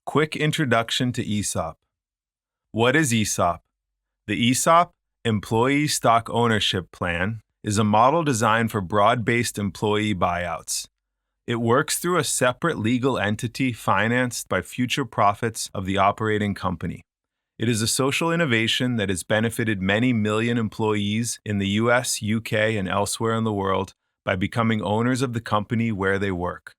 Quick introduction to ESOP. What is ESOP? The ESOP, Employee Stock Ownership Plan, is a model designed for broad-based employee buyouts. It works through a separate legal entity financed by future profits of the operating company. It is a social innovation that has benefited many million employees in the US, UK, and elsewhere in the world by becoming owners of the company where they work.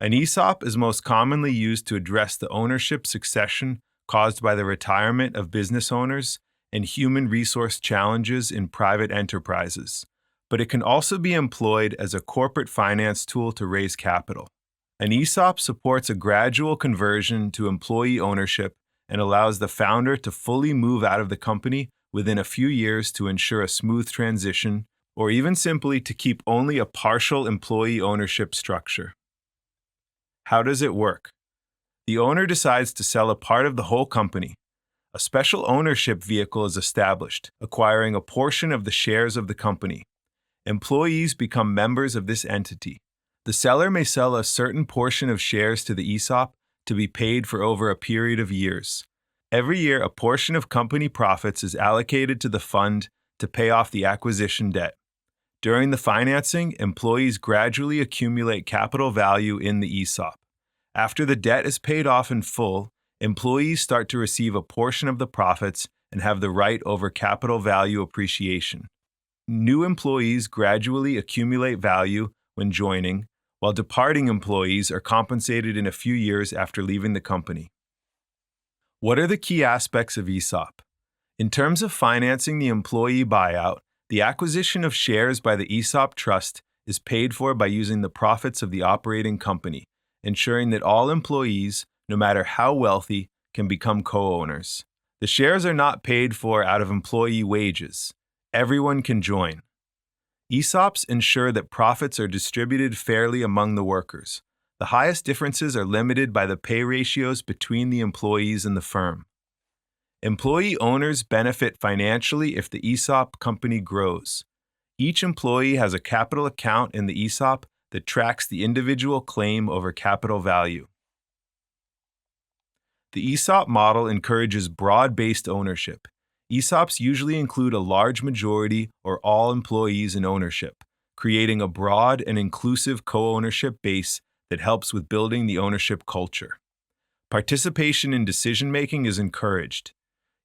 An ESOP is most commonly used to address the ownership succession caused by the retirement of business owners and human resource challenges in private enterprises, but it can also be employed as a corporate finance tool to raise capital. An ESOP supports a gradual conversion to employee ownership and allows the founder to fully move out of the company within a few years to ensure a smooth transition, or even simply to keep only a partial employee ownership structure. How does it work? The owner decides to sell a part of the whole company. A special ownership vehicle is established, acquiring a portion of the shares of the company. Employees become members of this entity. The seller may sell a certain portion of shares to the ESOP to be paid for over a period of years. Every year, a portion of company profits is allocated to the fund to pay off the acquisition debt. During the financing, employees gradually accumulate capital value in the ESOP. After the debt is paid off in full, employees start to receive a portion of the profits and have the right over capital value appreciation. New employees gradually accumulate value when joining, while departing employees are compensated in a few years after leaving the company. What are the key aspects of ESOP? In terms of financing the employee buyout, the acquisition of shares by the ESOP trust is paid for by using the profits of the operating company, ensuring that all employees, no matter how wealthy, can become co-owners. The shares are not paid for out of employee wages. Everyone can join. ESOPs ensure that profits are distributed fairly among the workers. The highest differences are limited by the pay ratios between the employees and the firm. Employee owners benefit financially if the ESOP company grows. Each employee has a capital account in the ESOP that tracks the individual claim over capital value. The ESOP model encourages broad-based ownership. ESOPs usually include a large majority or all employees in ownership, creating a broad and inclusive co-ownership base that helps with building the ownership culture. Participation in decision-making is encouraged.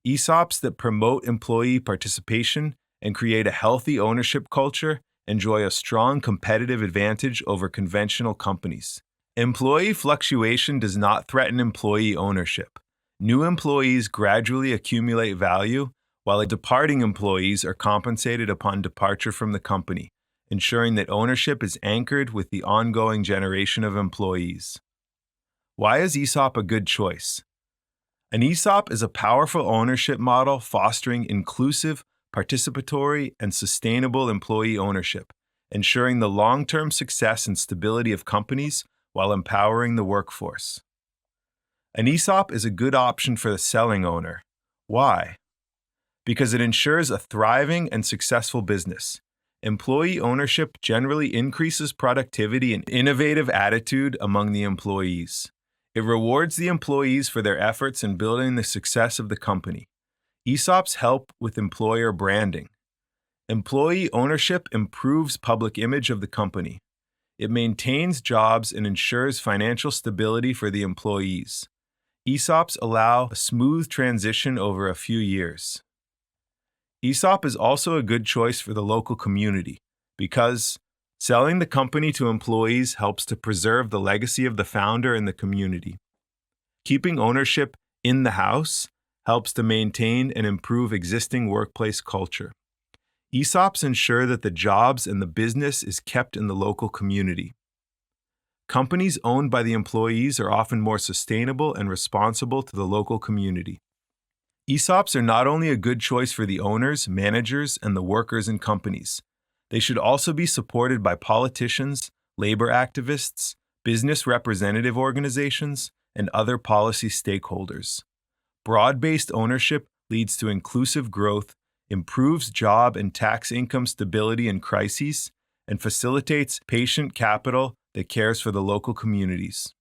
ESOPs that promote employee participation and create a healthy ownership culture enjoy a strong competitive advantage over conventional companies. Employee fluctuation does not threaten employee ownership. New employees gradually accumulate value, while departing employees are compensated upon departure from the company, ensuring that ownership is anchored with the ongoing generation of employees. Why is ESOP a good choice? An ESOP is a powerful ownership model fostering inclusive, participatory, and sustainable employee ownership, ensuring the long-term success and stability of companies while empowering the workforce. An ESOP is a good option for the selling owner. Why? Because it ensures a thriving and successful business. Employee ownership generally increases productivity and innovative attitude among the employees. It rewards the employees for their efforts in building the success of the company. ESOPs help with employer branding. Employee ownership improves public image of the company. It maintains jobs and ensures financial stability for the employees. ESOPs allow a smooth transition over a few years. ESOP is also a good choice for the local community because selling the company to employees helps to preserve the legacy of the founder in the community. Keeping ownership in the house helps to maintain and improve existing workplace culture. ESOPs ensure that the jobs and the business is kept in the local community. Companies owned by the employees are often more sustainable and responsible to the local community. ESOPs are not only a good choice for the owners, managers, and the workers in companies. They should also be supported by politicians, labor activists, business representative organizations, and other policy stakeholders. Broad-based ownership leads to inclusive growth, improves job and tax income stability in crises, and facilitates patient capital that cares for the local communities.